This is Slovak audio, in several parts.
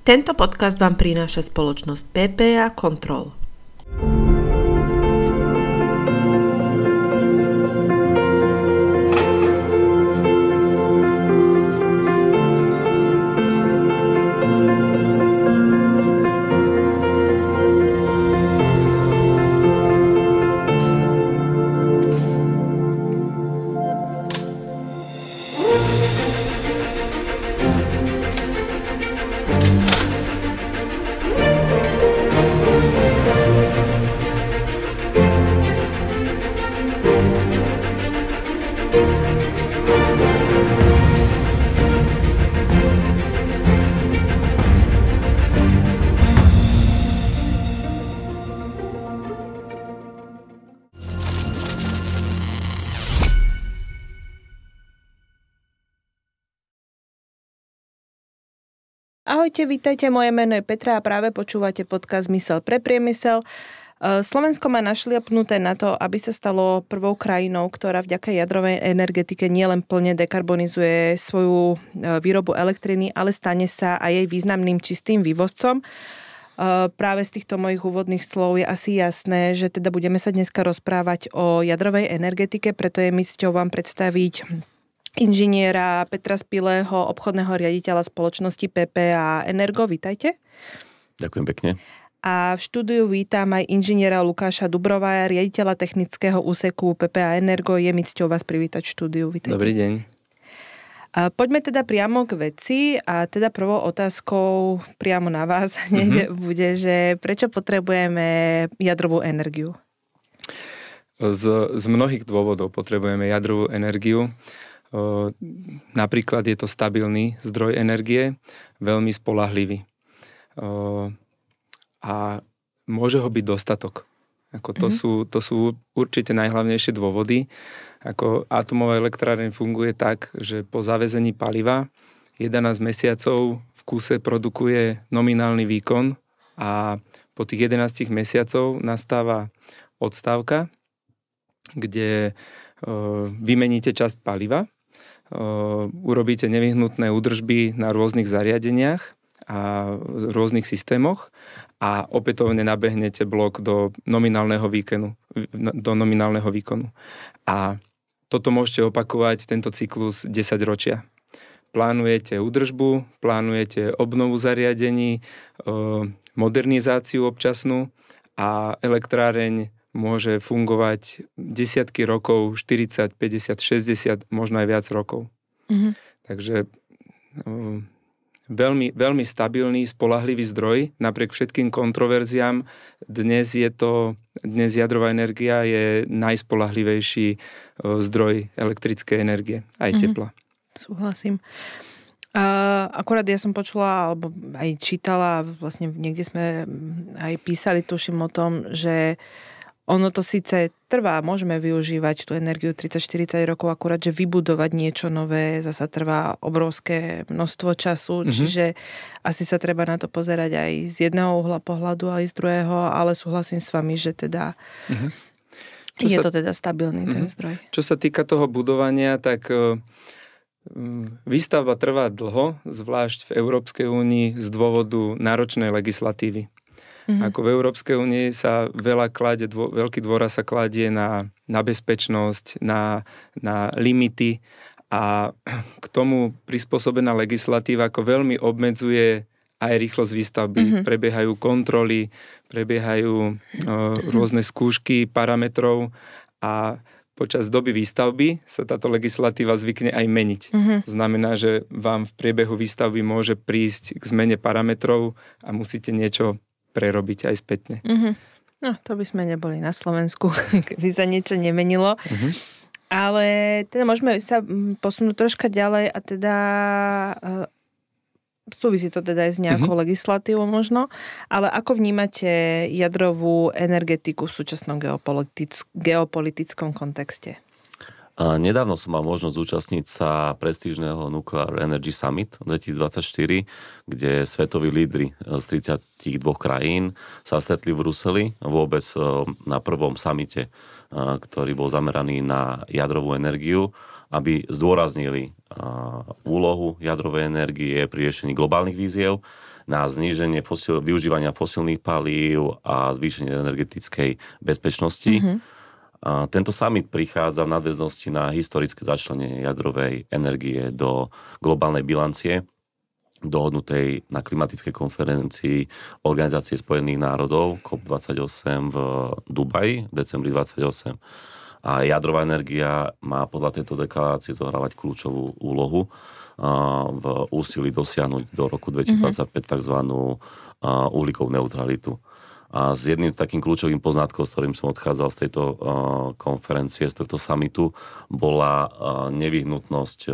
Tento podcast vám prináša spoločnosť PPA Control. Ahojte, vítajte, moje meno je Petra a práve počúvate podcast Zmysel pre priemysel. Slovensko má našliapnuté na to, aby sa stalo prvou krajinou, ktorá vďaka jadrovej energetike nielen plne dekarbonizuje svoju výrobu elektriny, ale stane sa aj jej významným čistým vývozcom. Práve z týchto mojich úvodných slov je asi jasné, že teda budeme sa dneska rozprávať o jadrovej energetike, preto je mi cťou vám predstaviť inžiniera Petra Spilého, obchodného riaditeľa spoločnosti PPA Energo. Vítajte. Ďakujem pekne. A v štúdiu vítam aj inžiniera Lukáša Dubrovaja, riaditeľa technického úseku PPA Energo. Je mi cťou vás privítať v štúdiu. Vítajte. Dobrý deň. Poďme teda priamo k veci a teda prvou otázkou priamo na vás bude, že prečo potrebujeme jadrovú energiu? Z mnohých dôvodov potrebujeme jadrovú energiu. Napríklad je to stabilný zdroj energie, veľmi spoľahlivý. A môže ho byť dostatok. To sú určite najhlavnejšie dôvody. Ako atomová elektráreň funguje tak, že po zaväzení paliva 11 mesiacov v kúse produkuje nominálny výkon a po tých 11 mesiacov nastáva odstávka, kde vymeníte časť paliva, urobíte nevyhnutné údržby na rôznych zariadeniach a rôznych systémoch a opätovne nabehnete blok do nominálneho výkonu. A toto môžete opakovať, tento cyklus 10 ročia. Plánujete údržbu, plánujete obnovu zariadení, modernizáciu občasnú a elektráreň môže fungovať desiatky rokov, 40, 50, 60, možno aj viac rokov. Mm-hmm. Takže veľmi, veľmi stabilný, spoľahlivý zdroj. Napriek všetkým kontroverziám dnes jadrová energia je najspoľahlivejší zdroj elektrickej energie, aj tepla. Súhlasím. Akorát ja som počula, alebo aj čítala, vlastne niekde sme aj písali, tuším o tom, že ono to síce trvá, môžeme využívať tú energiu 30-40 rokov, akurát, že vybudovať niečo nové zasa trvá obrovské množstvo času, čiže asi sa treba na to pozerať aj z jedného uhla pohľadu, aj z druhého, ale súhlasím s vami, že teda to teda stabilný ten zdroj. Čo sa týka toho budovania, tak výstavba trvá dlho, zvlášť v Európskej únii z dôvodu náročnej legislatívy. Ako v Európskej únii sa veľký dôraz sa kladie na bezpečnosť, na limity a k tomu prispôsobená legislatíva ako veľmi obmedzuje aj rýchlosť výstavby. Prebiehajú kontroly, prebiehajú rôzne skúšky parametrov a počas doby výstavby sa táto legislatíva zvykne aj meniť. To znamená, že vám v priebehu výstavby môže prísť k zmene parametrov a musíte niečo prerobiť aj spätne. No, to by sme neboli na Slovensku, keby sa niečo nemenilo. Ale teda môžeme sa posunúť troška ďalej a teda súvisí to teda aj s nejakou legislatívou možno, ale ako vnímate jadrovú energetiku v súčasnom geopolitickom kontexte? Nedávno som mal možnosť zúčastniť sa prestížneho Nuclear Energy Summit 2024, kde svetoví lídri z 32 krajín sa stretli v Bruseli, vôbec na prvom samite, ktorý bol zameraný na jadrovú energiu, aby zdôraznili úlohu jadrovej energie pri riešení globálnych víziev, na zníženie využívania fosilných palív a zvýšenie energetickej bezpečnosti. A tento summit prichádza v nadväznosti na historické začlenenie jadrovej energie do globálnej bilancie, dohodnutej na klimatickej konferencii Organizácie spojených národov COP28 v Dubaji v decembri 28. A jadrová energia má podľa tejto deklarácie zohrávať kľúčovú úlohu v úsilí dosiahnuť do roku 2025 tzv. Uhlíkovú neutralitu. A s jedným z takým kľúčovým poznatkom, s ktorým som odchádzal z tejto konferencie, z tohto summitu, bola nevyhnutnosť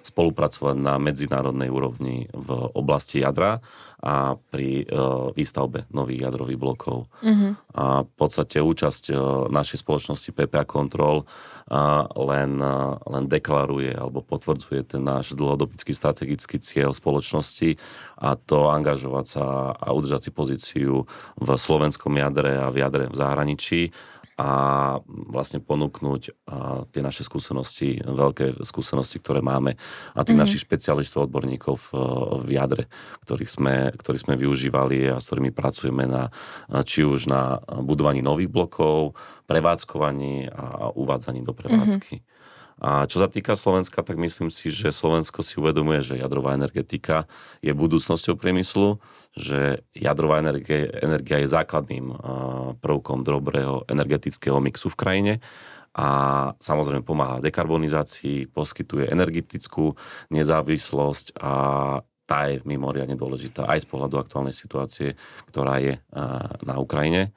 spolupracovať na medzinárodnej úrovni v oblasti jadra a pri výstavbe nových jadrových blokov. A v podstate účasť našej spoločnosti PPA Control len deklaruje alebo potvrdzuje ten náš dlhodobý strategický cieľ spoločnosti, a to angažovať sa a udržať si pozíciu v slovenskom jadre a v jadre v zahraničí a vlastne ponúknuť tie naše skúsenosti, veľké skúsenosti, ktoré máme, a tých našich špecialistov, odborníkov v jadre, ktorých sme využívali a s ktorými pracujeme či už na budovaní nových blokov, prevádzkovaní a uvádzaní do prevádzky. A čo sa týka Slovenska, tak myslím si, že Slovensko si uvedomuje, že jadrová energetika je budúcnosťou priemyslu, že jadrová energia je základným prvkom dobrého energetického mixu v krajine a samozrejme pomáha dekarbonizácii, poskytuje energetickú nezávislosť a tá je mimoriadne dôležitá aj z pohľadu aktuálnej situácie, ktorá je na Ukrajine.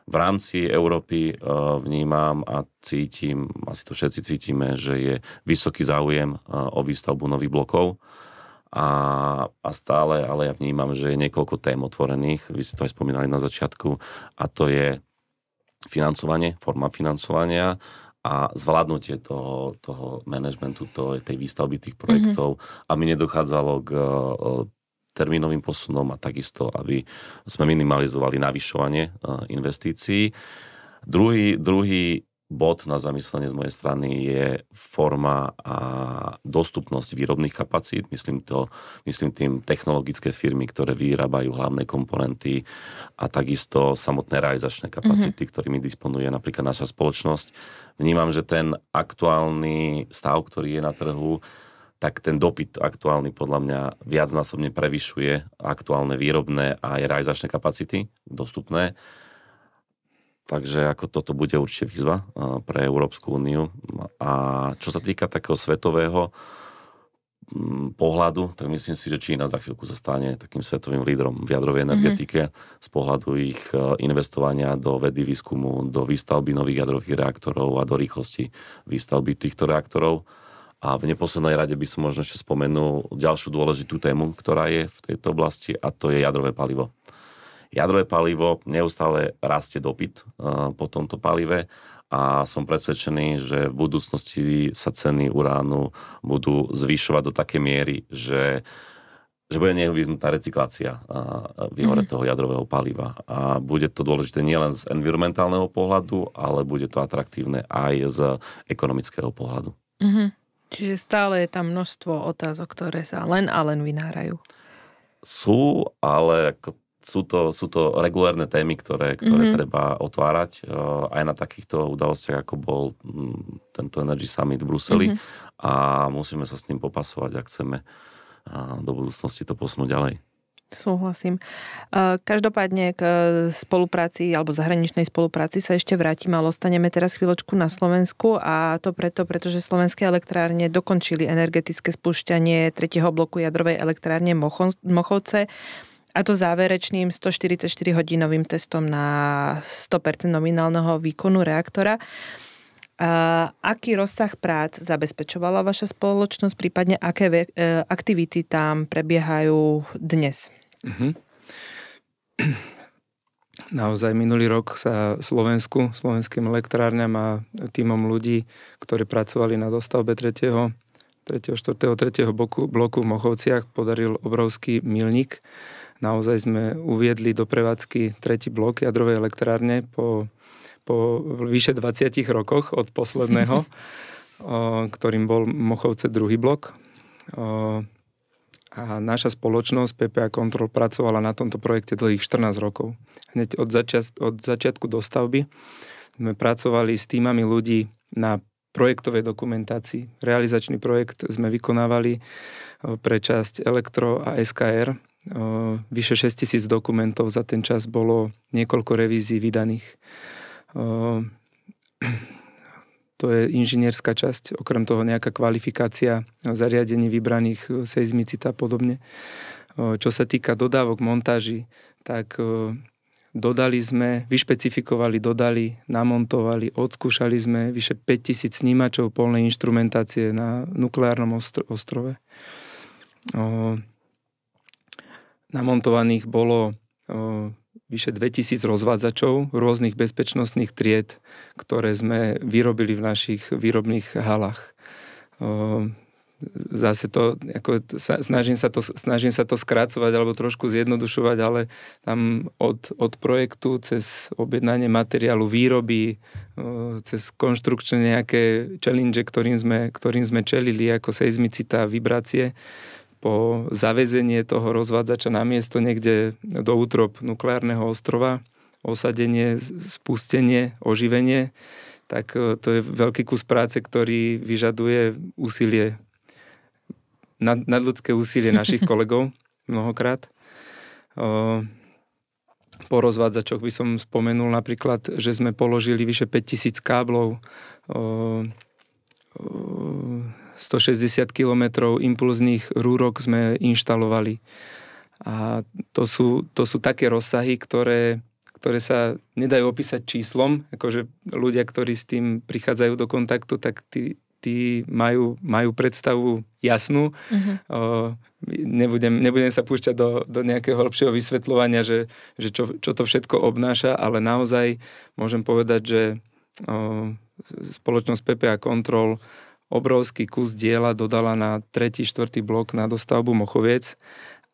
V rámci Európy vnímam a cítim, asi to všetci cítime, že je vysoký záujem o výstavbu nových blokov a stále, ale ja vnímam, že je niekoľko tém otvorených, vy ste to aj spomínali na začiatku, a to je financovanie, forma financovania a zvládnutie toho manažmentu, tej výstavby tých projektov, aby nedochádzalo k termínovým posunom a takisto, aby sme minimalizovali navyšovanie investícií. Druhý bod na zamyslenie z mojej strany je forma a dostupnosť výrobných kapacít. Myslím tým technologické firmy, ktoré vyrábajú hlavné komponenty, a takisto samotné realizačné kapacity, ktorými disponuje napríklad naša spoločnosť. Vnímam, že ten aktuálny stav, ktorý je na trhu, tak ten dopyt aktuálny podľa mňa viacnásobne prevyšuje aktuálne výrobné a aj realizačné kapacity dostupné. Takže ako toto bude určite výzva pre Európsku úniu. A čo sa týka takého svetového pohľadu, tak myslím si, že Čína za chvíľku sa stane takým svetovým lídrom v jadrovej energetike z pohľadu ich investovania do vedy, výskumu, do výstavby nových jadrových reaktorov a do rýchlosti výstavby týchto reaktorov. A v neposlednej rade by som možno ešte spomenul ďalšiu dôležitú tému, ktorá je v tejto oblasti, a to je jadrové palivo. Jadrové palivo, neustále rastie dopyt po tomto palive a som presvedčený, že v budúcnosti sa ceny uránu budú zvýšovať do takej miery, že bude nevyhnutá recyklácia výhore toho jadrového paliva. A bude to dôležité nielen z environmentálneho pohľadu, ale bude to atraktívne aj z ekonomického pohľadu. Čiže stále je tam množstvo otázok, ktoré sa len a len vynárajú. Sú, ale sú to regulárne témy, ktoré treba otvárať aj na takýchto udalostiach, ako bol tento Energy Summit v Bruseli, a musíme sa s tým popasovať, ak chceme do budúcnosti to posunúť ďalej. Súhlasím. Každopádne k spolupráci alebo zahraničnej spolupráci sa ešte vrátime, ale ostaneme teraz chvíľočku na Slovensku, a to pretože slovenské elektrárne dokončili energetické spúšťanie 3. bloku jadrovej elektrárne Mochovce, a to záverečným 144-hodinovým testom na 100% nominálneho výkonu reaktora. Aký rozsah prác zabezpečovala vaša spoločnosť, prípadne aké aktivity tam prebiehajú dnes? Naozaj minulý rok sa slovenským elektrárňam a tímom ľudí, ktorí pracovali na dostavbe 3. bloku v Mochovciach, podaril obrovský milník. Naozaj sme uviedli do prevádzky 3. blok jadrovej elektrárne po vyše 20 rokoch od posledného, ktorým bol Mochovce 2. blok. A naša spoločnosť PPA Control pracovala na tomto projekte dlhých 14 rokov. Hneď od začiatku dostavby sme pracovali s týmami ľudí na projektovej dokumentácii. Realizačný projekt sme vykonávali pre časť Elektro a SKR. Vyše 6 000 dokumentov za ten čas bolo niekoľko revízií vydaných. To je inžinierská časť, okrem toho nejaká kvalifikácia zariadení vybraných, seizmicita a podobne. Čo sa týka dodávok, montáži, tak vyšpecifikovali, dodali, namontovali, odskúšali sme vyše 5000 snímačov polnej inštrumentácie na nukleárnom ostrove. Namontovaných bolo vyše 2000 rozvádzačov rôznych bezpečnostných tried, ktoré sme vyrobili v našich výrobných halách. Zase to, snažím sa to skrácovať alebo trošku zjednodušovať, ale tam od projektu cez objednanie materiálu, výroby, cez konštrukčné nejaké challenge, ktorým sme čelili, ako seizmicita, vibrácie, po zavezenie toho rozvádzača na miesto niekde do útrob nukleárneho ostrova, osadenie, spustenie, oživenie, tak to je veľký kus práce, ktorý vyžaduje úsilie, nadľudské úsilie našich kolegov mnohokrát. Po rozvádzačoch by som spomenul napríklad, že sme položili vyše 5000 káblov, 160 kilometrov impulzných rúrok sme inštalovali. A to sú také rozsahy, ktoré sa nedajú opísať číslom. Akože ľudia, ktorí s tým prichádzajú do kontaktu, tak tí majú predstavu jasnú. Nebudem sa púšťať do nejakého hlbšieho vysvetľovania, že čo to všetko obnáša, ale naozaj môžem povedať, že spoločnosť PPA Control obrovský kus diela dodala na 3. 4. blok na dostavbu Mochoviec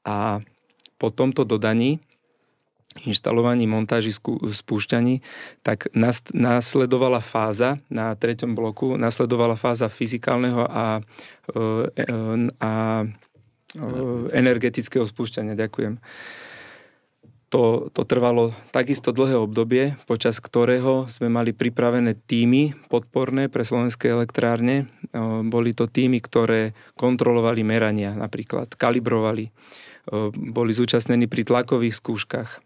a po tomto dodaní, inštalovaní, montáži, spúšťaní, tak nasledovala fáza na 3. bloku, nasledovala fáza fyzikálneho a energetického spúšťania. Ďakujem. To trvalo takisto dlhé obdobie, počas ktorého sme mali pripravené týmy podporné pre slovenské elektrárne. Boli to týmy, ktoré kontrolovali merania, napríklad kalibrovali, boli zúčastnení pri tlakových skúškach,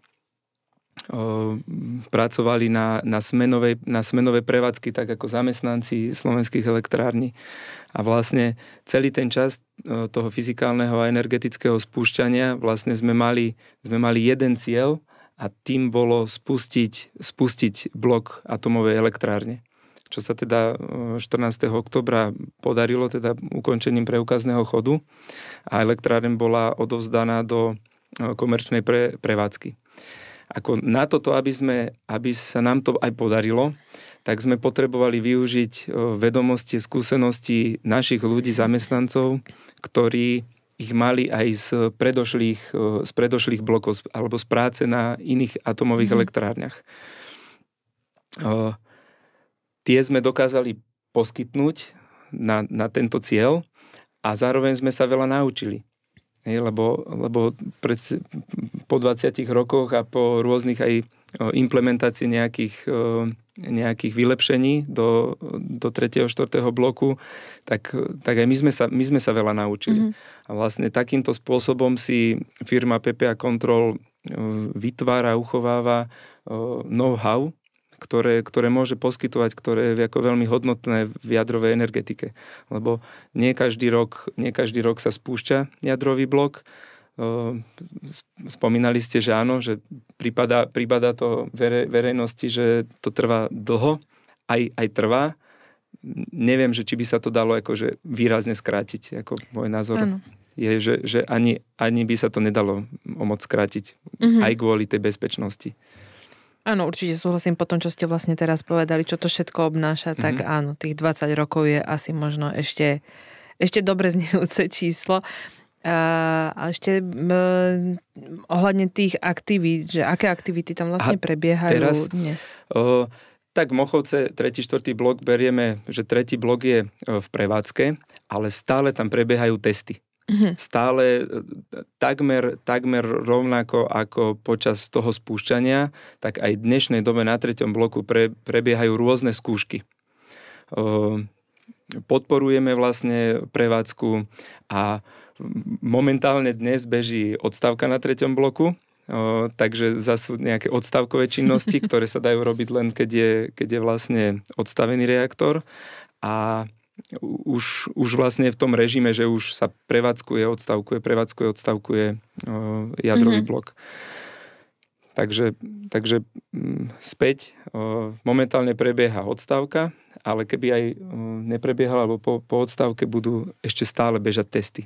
pracovali na smenové prevádzky, tak ako zamestnanci slovenských elektrární. A vlastne celý ten čas toho fyzikálneho a energetického spúšťania vlastne sme mali jeden cieľ a tým bolo spustiť blok atomovej elektrárne. Čo sa teda 14. októbra podarilo teda ukončením preukazného chodu a elektrárne bola odovzdaná do komerčnej prevádzky. Ako na toto, aby sa nám to aj podarilo, tak sme potrebovali využiť vedomosti, skúsenosti našich ľudí, zamestnancov, ktorí ich mali aj z predošlých blokov alebo z práce na iných atomových elektrárniach. Tie sme dokázali poskytnúť na tento cieľ a zároveň sme sa veľa naučili. Lebo po 20 rokoch a po rôznych aj implementácii nejakých vylepšení do 3. 4. bloku, tak aj my sme sa veľa naučili. A vlastne takýmto spôsobom si firma PPA Control vytvára, uchováva know-how, ktoré môže poskytovať, ktoré je ako veľmi hodnotné v jadrovej energetike. Lebo nie každý rok sa spúšťa jadrový blok. Spomínali ste, že áno, že prípada to verejnosti, že to trvá dlho. Aj trvá. Neviem, že či by sa to dalo akože výrazne skrátiť, ako môj názor. Áno. Je, že ani by sa to nedalo moc skrátiť. Aj kvôli tej bezpečnosti. Áno, určite súhlasím po tom, čo ste vlastne teraz povedali, čo to všetko obnáša, tak áno, tých 20 rokov je asi možno ešte dobre znejúce číslo. A ešte ohľadne tých aktivít, že aké aktivity tam vlastne prebiehajú teraz, dnes? Tak Mochovce 3. 4. blok berieme, že 3. blok je v prevádzke, ale stále tam prebiehajú testy. Stále takmer rovnako ako počas toho spúšťania, tak aj v dnešnej dobe na 3. bloku prebiehajú rôzne skúšky. Podporujeme vlastne prevádzku a momentálne dnes beží odstávka na 3. bloku, takže zase nejaké odstávkové činnosti, ktoré sa dajú robiť len keď je vlastne odstavený reaktor a už vlastne v tom režime, že už sa prevádzkuje, odstavkuje jadrový blok. Takže späť momentálne prebieha odstávka, ale keby aj neprebiehala, alebo po odstávke budú ešte stále bežať testy.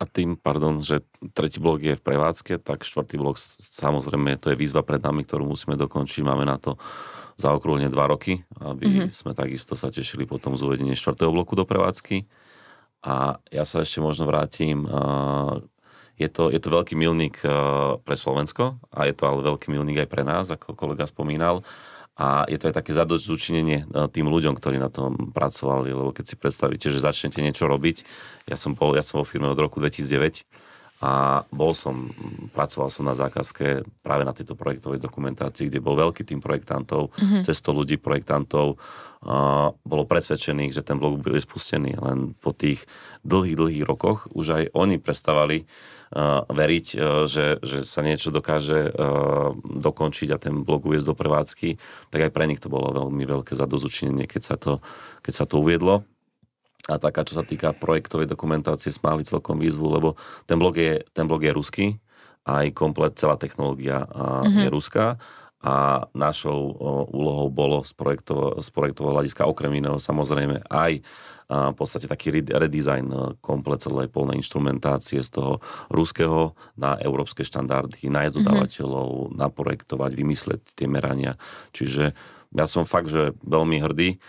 A tým, že 3. blok je v prevádzke, tak 4. blok samozrejme to je výzva pred nami, ktorú musíme dokončiť. Máme na to zaokrúhlene 2 roky, aby sme takisto sa tešili potom z uvedenia 4. bloku do prevádzky. A ja sa ešte možno vrátim. Je to veľký milník pre Slovensko a je to ale veľký milník aj pre nás, ako kolega spomínal. A je to aj také zadośćučinenie tým ľuďom, ktorí na tom pracovali, lebo keď si predstavíte, že začnete niečo robiť, ja som vo firme od roku 2009 a pracoval som na zákazke práve na tejto projektovej dokumentácii, kde bol veľký tým projektantov, cez 100 ľudí projektantov, bolo presvedčených, že ten blok bude spustený. Len po tých dlhých rokoch už aj oni prestávali veriť, že sa niečo dokáže dokončiť a ten blok uviesť do prevádzky, tak aj pre nich to bolo veľmi veľké zadozučinenie, keď sa to uviedlo. A taká, čo sa týka projektovej dokumentácie, sme mali celkom výzvu, lebo ten blok je ruský, aj komplet celá technológia je ruská a našou úlohou bolo z projektového hľadiska okrem iného samozrejme aj v podstate taký redesign komplet celej polnej inštrumentácie z toho ruského na európske štandardy, nájsť dodávateľov, naprojektovať, vymysleť tie merania. Čiže ja som fakt, že veľmi hrdý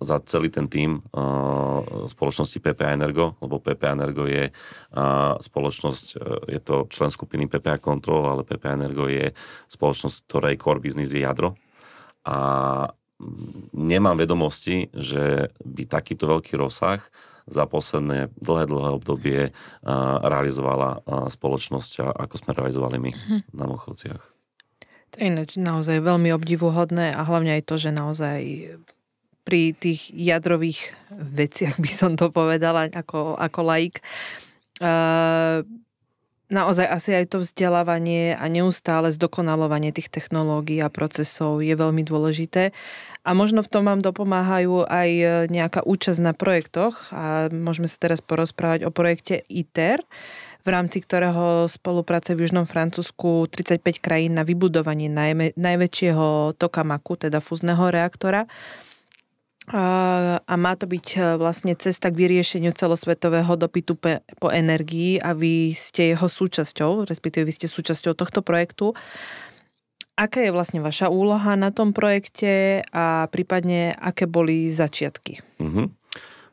za celý ten tím spoločnosti PPA Energo, lebo PPA Energo je spoločnosť, je to člen skupiny PPA Control, ale PPA Energo je spoločnosť, ktorej core business je jadro. A nemám vedomosti, že by takýto veľký rozsah za posledné dlhé obdobie realizovala spoločnosť, ako sme realizovali my na Mochovciach. To je ináč naozaj veľmi obdivuhodné a hlavne aj to, že naozaj pri tých jadrových veciach, by som to povedala ako laik, naozaj asi aj to vzdelávanie a neustále zdokonalovanie tých technológií a procesov je veľmi dôležité. A možno v tom vám dopomáhajú aj nejaká účasť na projektoch a môžeme sa teraz porozprávať o projekte ITER, v rámci ktorého spolupráce v Južnom Francúzsku 35 krajín na vybudovanie najväčšieho tokamaki, teda fúzneho reaktora. A má to byť vlastne cesta k vyriešeniu celosvetového dopytu po energii a vy ste jeho súčasťou, respektíve vy ste súčasťou tohto projektu. Aká je vlastne vaša úloha na tom projekte a prípadne aké boli začiatky?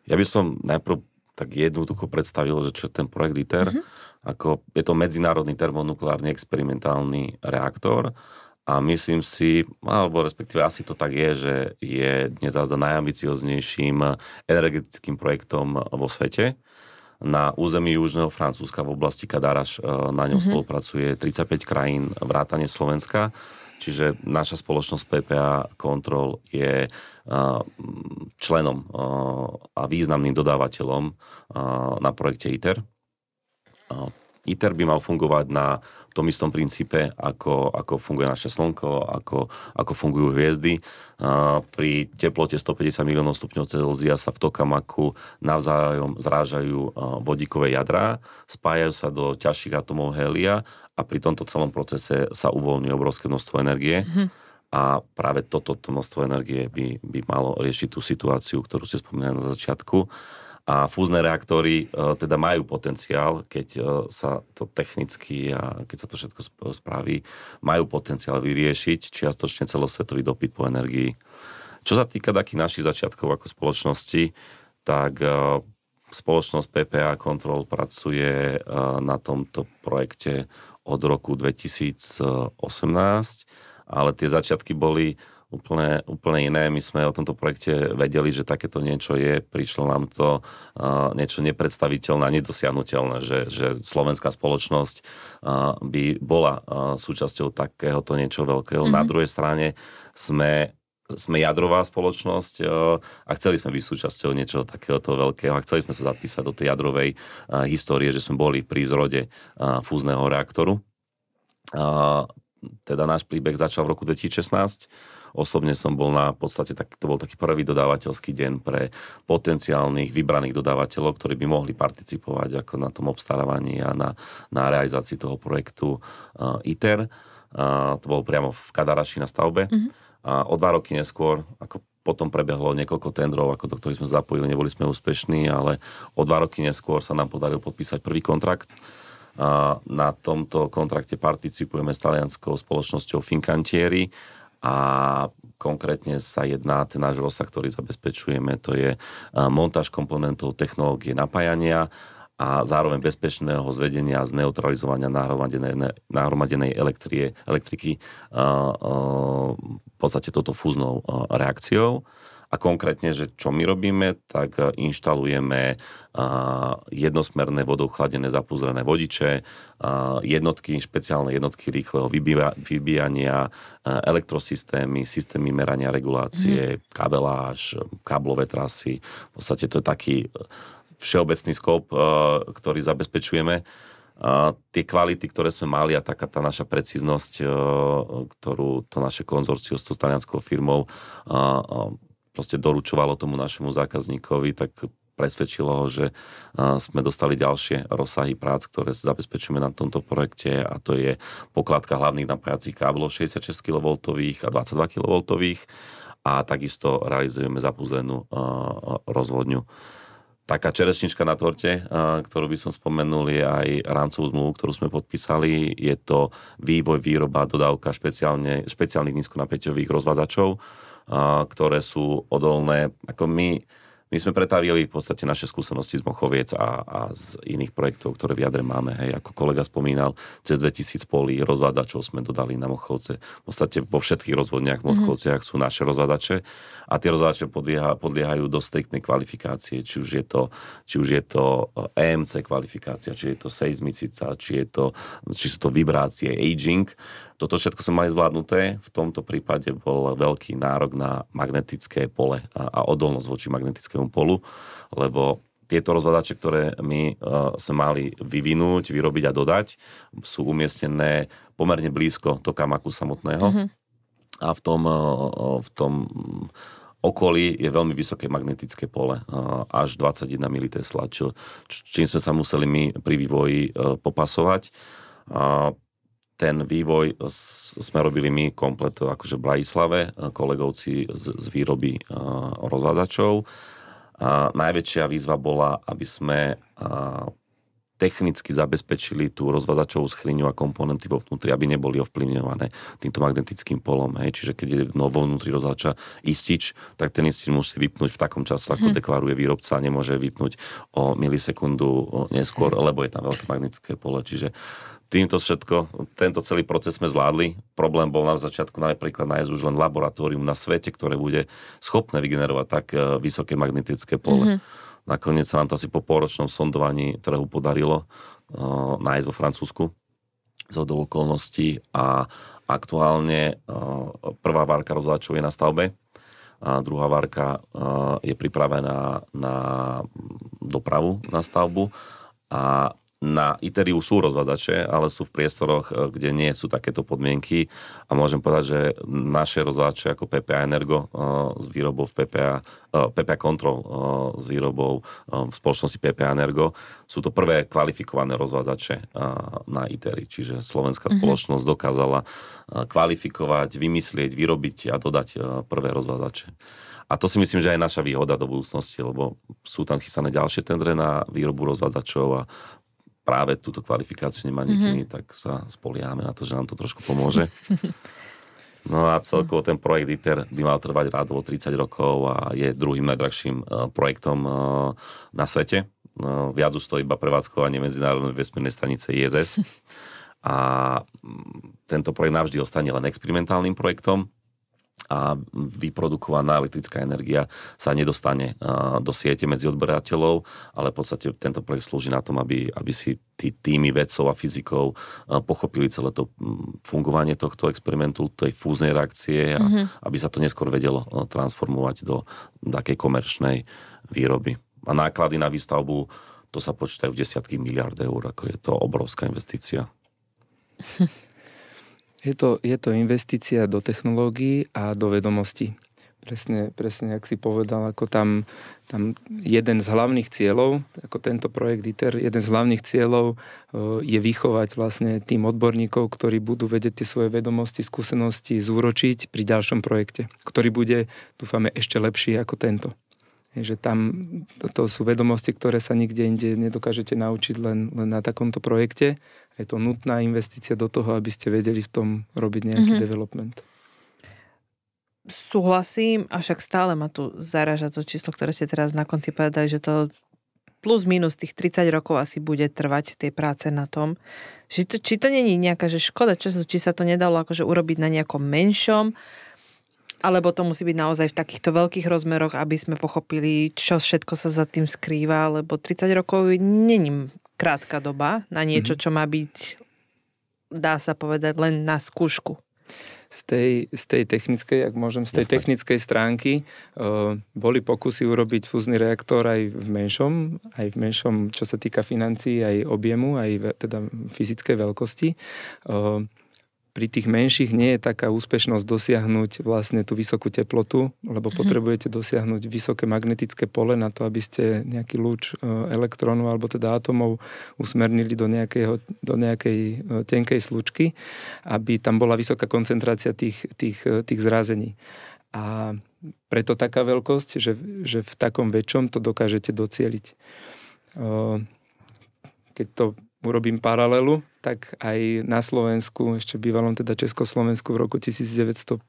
Ja by som najprv tak jednoducho predstavil, že čo je ten projekt ITER. Ako je to medzinárodný termonukleárny experimentálny reaktor a myslím si, alebo respektíve asi to tak je, že je dnes zase najambicioznejším energetickým projektom vo svete. Na území Južného Francúzska v oblasti Cadarache na ňom spolupracuje 35 krajín vrátane Slovenska. Čiže naša spoločnosť PPA Control je členom a významným dodávateľom na projekte ITER. ITER by mal fungovať na tom istom princípe, ako funguje naše Slnko, ako fungujú hviezdy. Pri teplote 150 miliónov stupňov Celzia sa v tokamaku navzájom zrážajú vodíkové jadrá, spájajú sa do ťažších atomov hélia a pri tomto celom procese sa uvoľňuje obrovské množstvo energie. A práve toto množstvo energie by malo riešiť tú situáciu, ktorú ste spomínali na začiatku. A fúzne reaktory teda majú potenciál, keď sa to technicky a keď sa to všetko spraví, majú potenciál vyriešiť čiastočne celosvetový dopyt po energii. Čo sa týka takých našich začiatkov ako spoločnosti, tak spoločnosť PPA Control pracuje na tomto projekte od roku 2018, ale tie začiatky boli úplne iné. My sme o tomto projekte vedeli, že takéto niečo je. Prišlo nám to niečo nepredstaviteľné a nedosiahnuteľné, že slovenská spoločnosť by bola súčasťou takéhoto niečo veľkého. Na druhej strane sme jadrová spoločnosť a chceli sme byť súčasťou niečoho takéhoto veľkého a chceli sme sa zapísať do tej jadrovej histórie, že sme boli pri zrode fúzneho reaktoru. Teda náš príbeh začal v roku 2016. Osobne som bol to bol taký prvý dodávateľský deň pre potenciálnych vybraných dodávateľov, ktorí by mohli participovať ako na tom obstarávaní a na realizácii toho projektu ITER. To bolo priamo v Kadaraši na stavbe. A o 2 roky neskôr, ako potom prebehlo niekoľko tendrov, do ktorých sme zapojili, neboli sme úspešní, ale o 2 roky neskôr sa nám podarilo podpísať prvý kontrakt. Na tomto kontrakte participujeme s talianskou spoločnosťou Fincantieri a konkrétne sa jedná ten náš rozsah, ktorý zabezpečujeme, to je montáž komponentov technológie napájania a zároveň bezpečného zvedenia a zneutralizovania nahromadenej elektriky v podstate touto fúznou reakciou. A konkrétne, že čo my robíme, tak inštalujeme jednosmerné vodou chladené zapúzdrené vodiče, špeciálne jednotky rýchleho vybíjania, elektrosystémy, systémy merania regulácie, kabeláž, káblové trasy. V podstate to je taký všeobecný skop, ktorý zabezpečujeme. Tie kvality, ktoré sme mali a taká tá naša precíznosť, ktorú to naše konzorcium s tou talianskou firmou proste doručovalo tomu našemu zákazníkovi, tak presvedčilo ho, že sme dostali ďalšie rozsahy prác, ktoré zabezpečujeme na tomto projekte a to je pokladka hlavných napájacích káblov 66 kV a 22 kV a takisto realizujeme zapúzdrenú rozvodňu. Taká čerešnička na torte, ktorú by som spomenul, je aj rámcovú zmluvu, ktorú sme podpísali. Je to vývoj, výroba, dodávka špeciálnych nízkonapäťových rozvádzačov, ktoré sú odolné. My sme pretavili v podstate naše skúsenosti z Mochoviec a z iných projektov, ktoré v jadre máme. Hej, ako kolega spomínal, cez 2000 polí rozvádzačov sme dodali na Mochovce. V podstate vo všetkých rozvodniach v Mochovciach sú naše rozvádzače a tie rozvádzače podliehajú do striktnej kvalifikácie, či už je to EMC kvalifikácia, či je to seizmicita, či sú to vibrácie, aging. Toto všetko sme mali zvládnuté. V tomto prípade bol veľký nárok na magnetické pole a odolnosť voči magnetickému polu, lebo tieto rozvládače, ktoré my sme mali vyvinúť, vyrobiť a dodať, sú umiestnené pomerne blízko tokamáku samotného. A v tom okolí je veľmi vysoké magnetické pole, až 21 militesla, čím sme sa museli my pri vývoji popasovať. Ten vývoj sme robili my komplet akože v Bratislave, kolegovci z výroby rozvádzačov. Najväčšia výzva bola, aby sme technicky zabezpečili tú rozvádzačovú skriňu a komponenty vo vnútri, aby neboli ovplyvňované týmto magnetickým polom. Hej. Čiže keď je vo vnútri rozvádzača istič, tak ten istič musí vypnúť v takom čase, ako deklaruje výrobca, a nemôže vypnúť o milisekundu neskôr, lebo je tam veľké magnetické pole. Čiže tento celý proces sme zvládli. Problém bol na začiatku napríklad nájsť už len laboratórium na svete, ktoré bude schopné vygenerovať tak vysoké magnetické pole. Nakoniec sa nám to asi po pôročnom sondovaní trhu podarilo nájsť vo Francúzsku zhodou okolností a aktuálne prvá várka rozvádzačov je na stavbe a druhá várka je pripravená na dopravu na stavbu a na ITERiu sú rozvádzače, ale sú v priestoroch, kde nie sú takéto podmienky a môžem povedať, že naše rozvádzače ako PPA Energo s výrobou v PPA Control s výrobou v spoločnosti PPA Energo sú to prvé kvalifikované rozvádzače na ITERi, čiže slovenská spoločnosť dokázala kvalifikovať, vymyslieť, vyrobiť a dodať prvé rozvádzače. A to si myslím, že aj naša výhoda do budúcnosti, lebo sú tam chystané ďalšie tendre na výrobu rozvádzačov a práve túto kvalifikáciu nemá nikdy, tak sa spoliehame na to, že nám to trošku pomôže. No a celkovo ten projekt ITER by mal trvať rádovo 30 rokov a je druhým najdrahším projektom na svete. Viac už to iba prevádzkovanie medzinárodnej vesmírnej stanice ISS. A tento projekt navždy ostane len experimentálnym projektom. a vyprodukovaná elektrická energia sa nedostane do siete medzi odberateľov, ale v podstate tento projekt slúži na tom, aby si tí týmy vedcov a fyzikov pochopili celé to fungovanie tohto experimentu, tej fúznej reakcie a aby sa to neskôr vedelo transformovať do takej komerčnej výroby. A náklady na výstavbu, to sa počítajú v desiatky miliárd eur, ako je to obrovská investícia. Je to investícia do technológií a do vedomostí. Presne, jak si povedal, ako tam jeden z hlavných cieľov, ako tento projekt ITER, jeden z hlavných cieľov je vychovať vlastne tým odborníkov, ktorí budú vedieť tie svoje vedomosti, skúsenosti zúročiť pri ďalšom projekte, ktorý bude, dúfame, ešte lepší ako tento. Že tam to sú vedomosti, ktoré sa nikde inde nedokážete naučiť len na takomto projekte. Je to nutná investícia do toho, aby ste vedeli v tom robiť nejaký development. Súhlasím, a však stále ma tu zaráža to číslo, ktoré ste teraz na konci povedali, že to plus minus tých 30 rokov asi bude trvať tej práce na tom. Či to nie je nejaká že škoda času, či sa to nedalo akože urobiť na nejakom menšom, alebo to musí byť naozaj v takýchto veľkých rozmeroch, aby sme pochopili, čo všetko sa za tým skrýva, lebo 30 rokov není krátka doba na niečo, čo má byť, dá sa povedať, len na skúšku. Z tej technickej, ak môžem, z tej technickej stránky boli pokusy urobiť fúzny reaktor aj v menšom, čo sa týka financií, aj objemu, aj teda fyzickej veľkosti. Pri tých menších nie je taká úspešnosť dosiahnuť vlastne tú vysokú teplotu, lebo potrebujete dosiahnuť vysoké magnetické pole na to, aby ste nejaký lúč elektrónov alebo teda atomov usmernili do nejakej tenkej slučky, aby tam bola vysoká koncentrácia tých zrazení. A preto taká veľkosť, že v takom väčšom to dokážete docieliť. Keď to urobím paralelu, tak aj na Slovensku, ešte bývalom teda Československu v roku 1958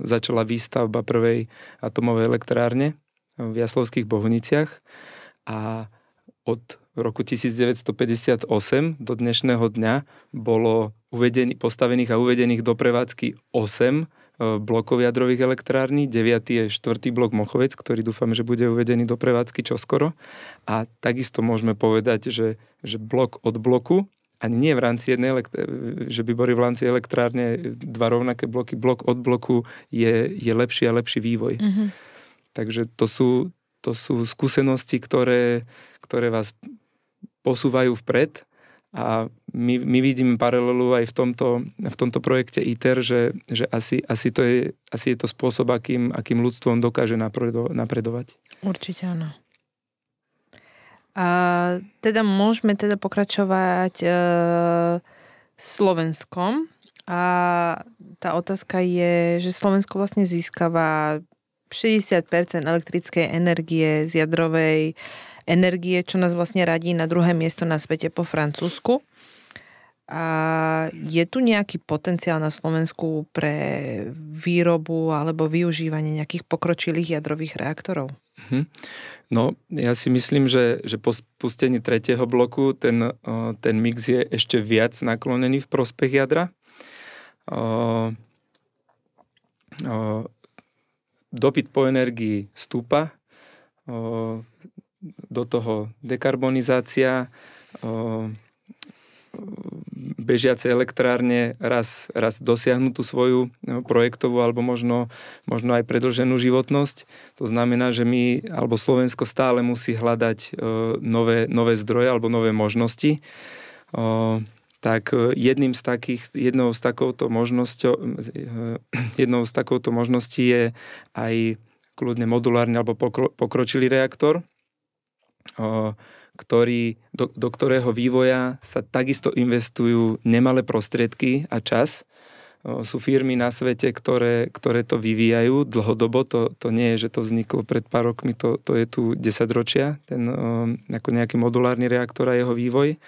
začala výstavba prvej atomovej elektrárne v Jaslovských Bohuniciach a od roku 1958 do dnešného dňa bolo postavených a uvedených do prevádzky 8 blokov jadrových elektrární, 9. je 4. blok Mochovec, ktorý dúfame, že bude uvedený do prevádzky čoskoro. A takisto môžeme povedať, že blok od bloku, ani nie v rámci že by boli v rámci elektrárne dva rovnaké bloky, blok od bloku je lepší a lepší vývoj. Takže to sú skúsenosti, ktoré vás posúvajú vpred. A my vidíme paralelu aj v tomto projekte ITER, že asi je to spôsob, akým ľudstvom dokáže napredovať. Určite áno. A teda môžeme pokračovať Slovenskom. A tá otázka je, že Slovensko vlastne získava 60% elektrickej energie z jadrovej energie, čo nás vlastne radí na druhé miesto na svete po Francúzsku. A je tu nejaký potenciál na Slovensku pre výrobu alebo využívanie nejakých pokročilých jadrových reaktorov? No, ja si myslím, že po spustení 3. bloku ten mix je ešte viac naklonený v prospech jadra. Dopyt po energii stúpa, do toho dekarbonizácia, bežiace elektrárne raz dosiahnu tú svoju projektovú alebo možno aj predĺženú životnosť. To znamená, že alebo Slovensko stále musí hľadať nové zdroje alebo nové možnosti. Tak jednou z takouto možností je aj kľudne modulárny alebo pokročilý reaktor, do ktorého vývoja sa takisto investujú nemalé prostriedky a čas. Sú firmy na svete, ktoré to vyvíjajú dlhodobo. To nie je, že to vzniklo pred pár rokmi, to je tu 10 ročia, ako nejaký modulárny reaktor a jeho vývoj.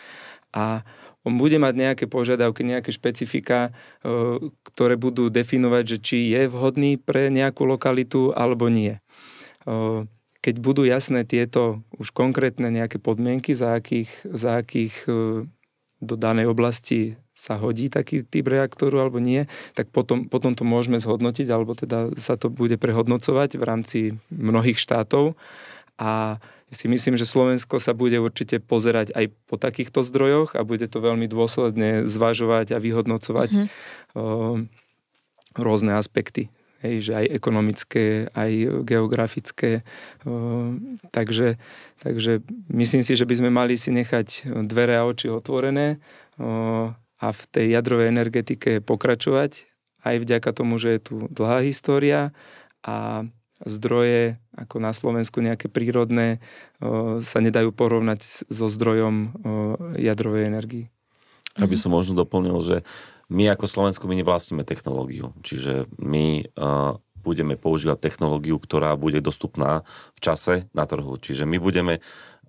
A on bude mať nejaké požiadavky, nejaké špecifika, ktoré budú definovať, že či je vhodný pre nejakú lokalitu alebo nie. Keď budú jasné tieto už konkrétne nejaké podmienky, za akých do danej oblasti sa hodí taký typ reaktoru alebo nie, tak potom to môžeme zhodnotiť, alebo teda sa to bude prehodnocovať v rámci mnohých štátov. A si myslím, že Slovensko sa bude určite pozerať aj po takýchto zdrojoch a bude to veľmi dôsledne zvažovať a vyhodnocovať rôzne aspekty. Hej, že aj ekonomické, aj geografické. Takže myslím si, že by sme mali si nechať dvere a oči otvorené a v tej jadrovej energetike pokračovať aj vďaka tomu, že je tu dlhá história a zdroje ako na Slovensku nejaké prírodné sa nedajú porovnať so zdrojom jadrovej energii. Aby som možno doplnil, že my ako Slovensko nevlastníme technológiu, čiže my budeme používať technológiu, ktorá bude dostupná v čase na trhu. Čiže my budeme,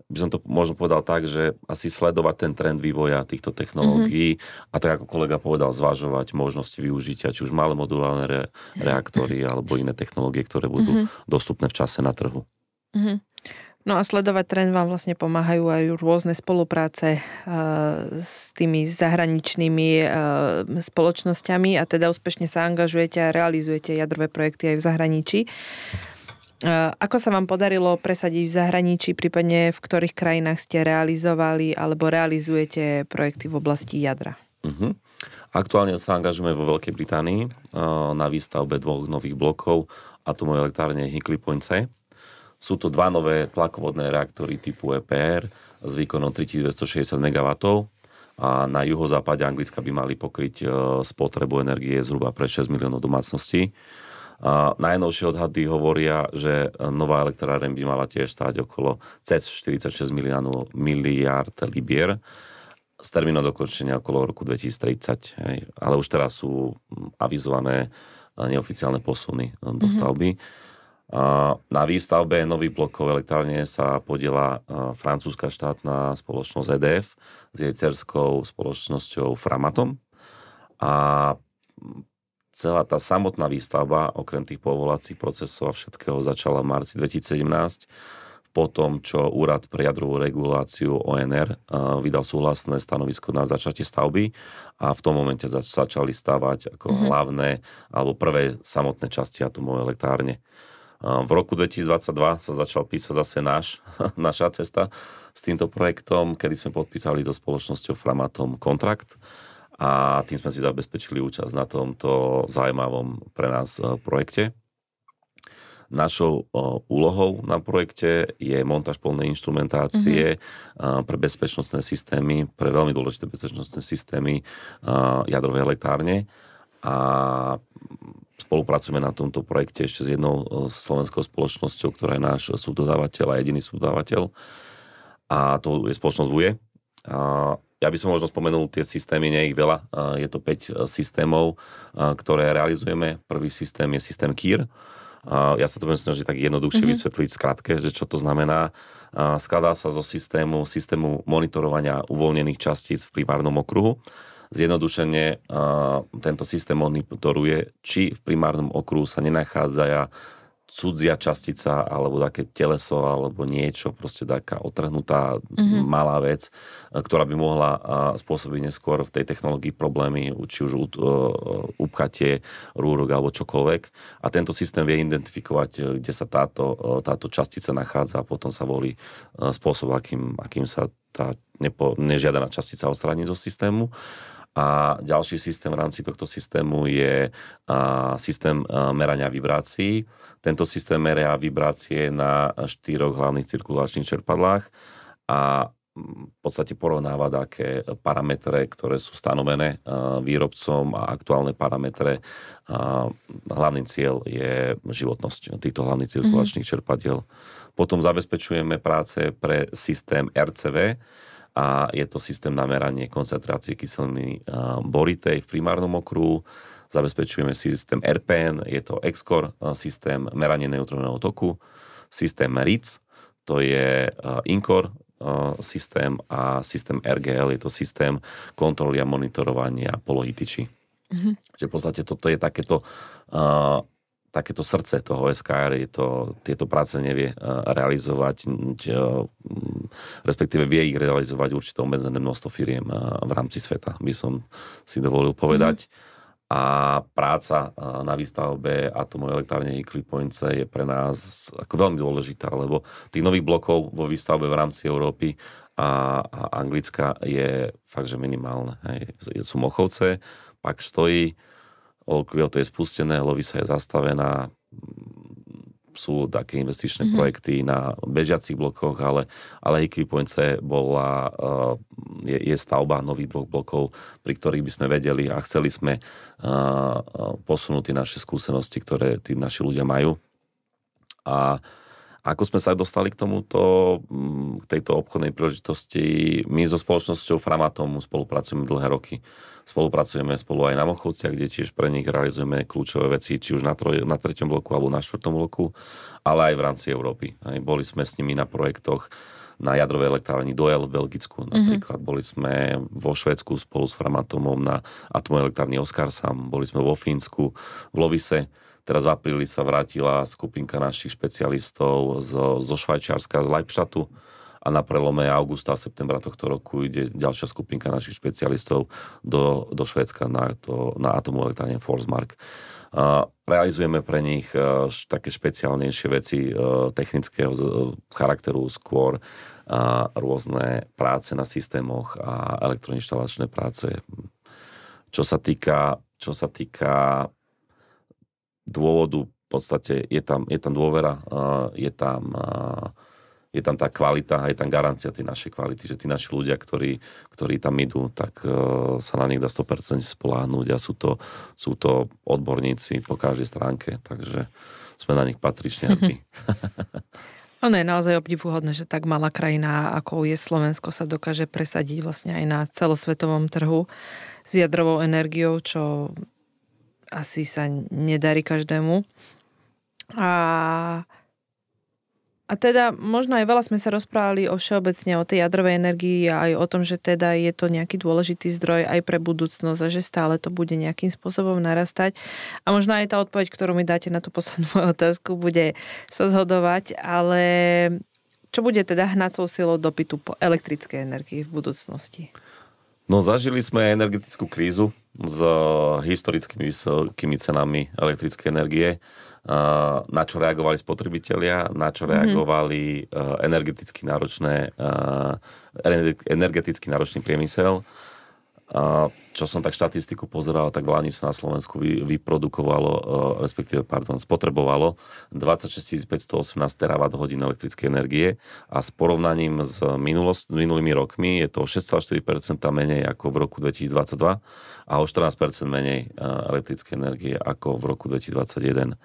by som to možno povedal tak, že asi sledovať ten trend vývoja týchto technológií a tak ako kolega povedal, zvažovať možnosti využitia, či už malé modulárne reaktory alebo iné technológie, ktoré budú dostupné v čase na trhu. No a sledovať trend vám vlastne pomáhajú aj rôzne spolupráce s tými zahraničnými spoločnosťami a teda úspešne sa angažujete a realizujete jadrové projekty aj v zahraničí. Ako sa vám podarilo presadiť v zahraničí, prípadne v ktorých krajinách ste realizovali alebo realizujete projekty v oblasti jadra? Aktuálne sa angažujeme vo Veľkej Británii na výstavbe 2 nových blokov atomovej elektrárne Hinkley Point C. Sú to 2 nové tlakovodné reaktory typu EPR s výkonom 3260 MW a na juhozápade Anglicka by mali pokryť spotrebu energie zhruba pre 6 miliónov domácností. Najnovšie odhady hovoria, že nová elektráreň by mala tiež stáť okolo cez 46 miliárd libier s termínom dokončenia okolo roku 2030. Hej. Ale už teraz sú avizované neoficiálne posuny do stavby. Na výstavbe nových blokov elektrárne sa podiela francúzska štátna spoločnosť EDF s jej dcerskou spoločnosťou Framatome. A celá tá samotná výstavba, okrem tých povolovacích procesov a všetkého, začala v marci 2017, po tom, čo Úrad pre jadrovú reguláciu ONR vydal súhlasné stanovisko na začatie stavby a v tom momente začali stavať ako hlavné alebo prvé samotné časti atomovej elektrárne. V roku 2022 sa začal písať zase naša cesta s týmto projektom, kedy sme podpísali so spoločnosťou Framatome kontrakt a tým sme si zabezpečili účasť na tomto zaujímavom pre nás projekte. Našou úlohou na projekte je montáž polnej inštrumentácie pre bezpečnostné systémy, pre veľmi dôležité bezpečnostné systémy jadrovej elektrárne a spolupracujeme na tomto projekte ešte s jednou slovenskou spoločnosťou, ktorá je náš subdodávateľ a jediný subdodávateľ. A to je spoločnosť VUE. Ja by som možno spomenul tie systémy, nie je ich veľa. Je to 5 systémov, ktoré realizujeme. Prvý systém je systém KIR. Ja sa to myslím, že tak jednoduchšie vysvetliť skrátke, že čo to znamená. Skladá sa zo systému monitorovania uvoľnených častíc v primárnom okruhu. Zjednodušene tento systém monitoruje, či v primárnom okruhu sa nenachádza cudzia častica alebo také teleso alebo niečo, proste taká otrhnutá malá vec, ktorá by mohla spôsobiť neskôr v tej technológii problémy, či už upchatie rúrok alebo čokoľvek. A tento systém vie identifikovať, kde sa táto častica nachádza a potom sa volí spôsob, akým sa tá nežiadaná častica odstráni zo systému. A ďalší systém v rámci tohto systému je systém merania vibrácií. Tento systém meria vibrácie na 4 hlavných cirkulačných čerpadlách a v podstate porovnáva také parametre, ktoré sú stanovené výrobcom a aktuálne parametre. Hlavný cieľ je životnosť týchto hlavných cirkulačných čerpadiel. Potom zabezpečujeme práce pre systém RCV, a je to systém na meranie koncentrácie kyseliny boritej v primárnom okruhu. Zabezpečujeme systém RPN, je to Excor, systém meranie neutrónového toku, systém RIC, to je Incor systém a systém RGL, je to systém kontroly a monitorovania polohy tyči. Čiže v podstate toto je takéto srdce toho SKR, tieto práce nevie realizovať respektíve vie ich realizovať určite obmedzené množstvo firiem v rámci sveta, by som si dovolil povedať. A práca na výstavbe atomovej elektrárne Hinkley Point C je pre nás ako veľmi dôležitá, lebo tých nových blokov vo výstavbe v rámci Európy a Anglicka je fakt, že minimálne. Hej. Sú Mochovce, pak stojí, Oldcliffe je spustené, Lovísa je zastavená, sú také investičné projekty na bežiacich blokoch, ale Hinkley Point C je stavba nových 2 blokov, pri ktorých by sme vedeli a chceli sme posunúť tie naše skúsenosti, ktoré tí naši ľudia majú. A ako sme sa dostali k tejto obchodnej príležitosti, my so spoločnosťou Framatome spolupracujeme dlhé roky. Spolupracujeme spolu aj na Mochovciach, kde tiež pre nich realizujeme kľúčové veci, či už na 3. bloku alebo na 4. bloku, ale aj v rámci Európy. Boli sme s nimi na projektoch na jadrovej elektrárni Doel v Belgicku napríklad. Boli sme vo Švédsku spolu s Framatomom na atomovej elektrárni Oskarshamn, boli sme vo Fínsku, v Lovise. Teraz v apríli sa vrátila skupinka našich špecialistov zo Švajčiarska, z Leibstadtu a na prelome augusta a septembra tohto roku ide ďalšia skupinka našich špecialistov do Švédska na atomovú elektrárne Forsmark. Realizujeme pre nich také špeciálnejšie veci technického charakteru, skôr rôzne práce na systémoch a elektroinštalačné práce. Čo sa týka dôvodu, v podstate je tam dôvera, je tam tá kvalita a je tam garancia tej našej kvality, že tí naši ľudia, ktorí tam idú, tak sa na nich dá 100% spoľahnúť a sú to odborníci po každej stránke, takže sme na nich patrične hrdí. Ono je naozaj obdivuhodné, že tak malá krajina, ako je Slovensko, sa dokáže presadiť vlastne aj na celosvetovom trhu s jadrovou energiou, čo asi sa nedarí každému. A teda možno aj veľa sme sa rozprávali všeobecne o tej jadrovej energii a aj o tom, že teda je to nejaký dôležitý zdroj aj pre budúcnosť a že stále to bude nejakým spôsobom narastať. A možno aj tá odpoveď, ktorú mi dáte na tú poslednú otázku, bude sa zhodovať, ale čo bude teda hnacou silou dopytu po elektrickej energii v budúcnosti? No, zažili sme energetickú krízu s historickými vysokými cenami elektrickej energie, na čo reagovali spotrebitelia, na čo reagovali energeticky náročný priemysel. Čo som tak štatistiku pozeral, tak v Lani sa na Slovensku spotrebovalo 26 518 terawatt-hodín elektrickej energie a s porovnaním s minulými rokmi je to 6,4% menej ako v roku 2022 a o 14% menej elektrickej energie ako v roku 2021.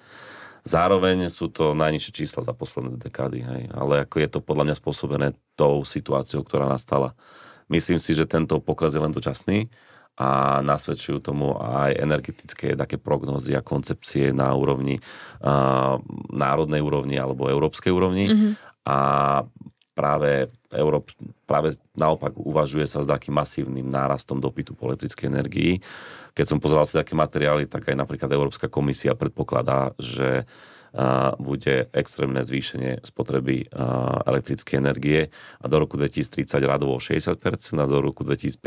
Zároveň sú to najnižšie čísla za posledné dekády, hej. Ale ako je to podľa mňa spôsobené tou situáciou, ktorá nastala. Myslím si, že tento pokles je len dočasný a nasvedčujú tomu aj energetické také prognózy a koncepcie na úrovni národnej úrovni alebo európskej úrovni. A práve naopak uvažuje sa s takým masívnym nárastom dopytu po elektrickej energii. Keď som pozeral si také materiály, tak aj napríklad Európska komisia predpokladá, že bude extrémne zvýšenie spotreby elektrickej energie a do roku 2030 radovo 60% a do roku 2050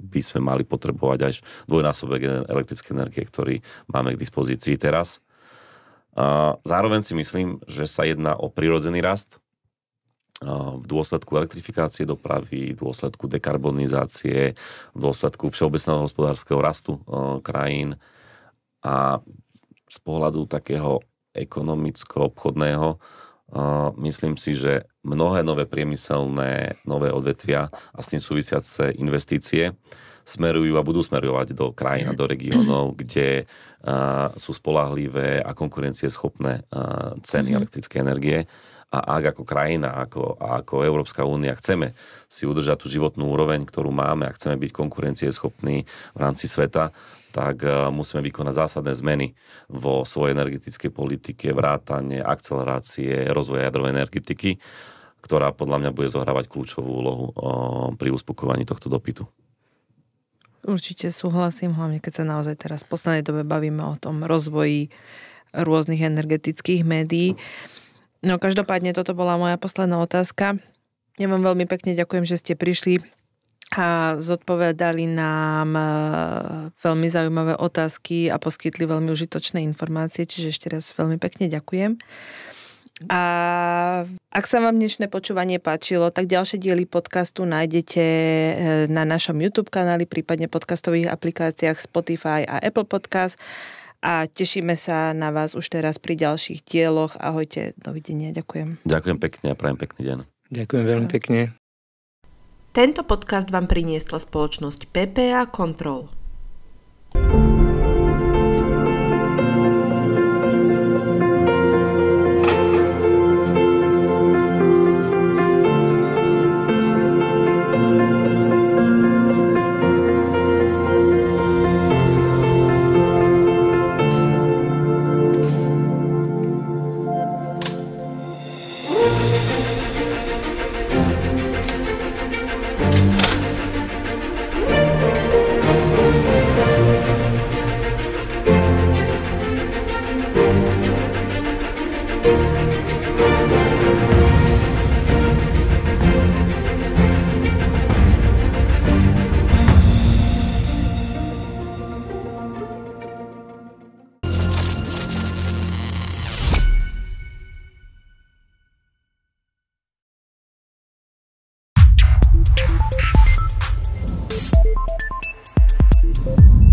by sme mali potrebovať až dvojnásobek elektrickej energie, ktorý máme k dispozícii teraz. Zároveň si myslím, že sa jedná o prirodzený rast v dôsledku elektrifikácie dopravy, v dôsledku dekarbonizácie, v dôsledku všeobecného hospodárskeho rastu krajín a z pohľadu takého ekonomicko-obchodného myslím si, že mnohé nové priemyselné, nové odvetvia a s tým súvisiace investície smerujú a budú smerovať do krajín a do regiónov, kde sú spoľahlivé a konkurencieschopné ceny elektrickej energie. A ak ako krajina, ako Európska únia chceme si udržať tú životnú úroveň, ktorú máme a chceme byť konkurencieschopní v rámci sveta, tak musíme vykonať zásadné zmeny vo svojej energetickej politike, vrátane, akcelerácie, rozvoja jadrovej energetiky, ktorá podľa mňa bude zohrávať kľúčovú úlohu pri uspokojovaní tohto dopytu. Určite súhlasím, hlavne keď sa naozaj teraz v poslednej dobe bavíme o tom rozvoji rôznych energetických médií. No každopádne toto bola moja posledná otázka. Ja vám veľmi pekne ďakujem, že ste prišli a zodpovedali nám veľmi zaujímavé otázky a poskytli veľmi užitočné informácie, čiže ešte raz veľmi pekne ďakujem. A ak sa vám dnešné počúvanie páčilo, tak ďalšie diely podcastu nájdete na našom YouTube kanáli, prípadne podcastových aplikáciách Spotify a Apple Podcast. A tešíme sa na vás už teraz pri ďalších dieloch. Ahojte, dovidenia, ďakujem. Ďakujem pekne a prajem pekný deň. Ďakujem veľmi pekne. Tento podcast vám priniesla spoločnosť PPA Control. You